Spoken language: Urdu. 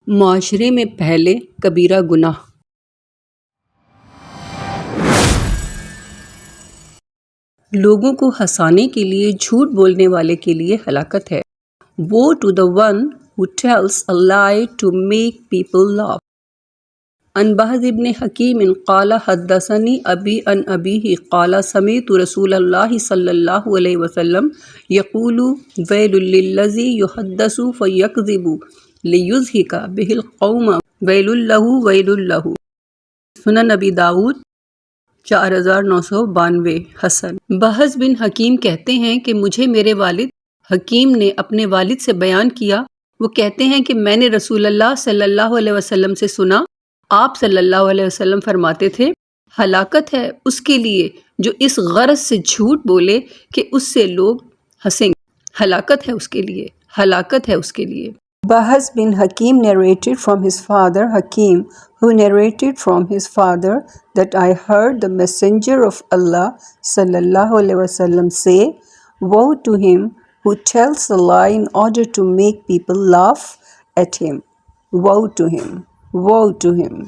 معاشرے میں پہلے کبیرہ گناہ۔ لوگوں کو ہنسانے کے لیے جھوٹ بولنے والے کے لیے ہلاکت ہے۔ Woe to the one who tells a lie to make people laugh. عن بهز بن حکیم قال حدثني أبي عن أبيه قال سمعت رسول الله صلى الله عليه وسلم يقول ويل للذي يحدث فيكذب ليضحك به القوم ويل له سنن نبی داؤد 4992 حسن۔ بہز بن حکیم کہتے ہیں کہ مجھے میرے والد حکیم نے اپنے والد سے بیان کیا، وہ کہتے ہیں کہ میں نے رسول اللہ صلی اللہ علیہ وسلم سے سنا، آپ صلی اللہ علیہ وسلم فرماتے تھے ہلاکت ہے اس کے لیے جو اس غرض سے جھوٹ بولے کہ اس سے لوگ ہنسیں گے۔ ہلاکت ہے اس کے لیے، ہلاکت ہے اس کے لیے۔ Bahz bin Hakim narrated from his father Hakim, who narrated from his father that I heard the Messenger of Allah sallallahu alaihi wasallam say, woe to him who tells a lie in order to make people laugh at him. Woe to him, woe to him.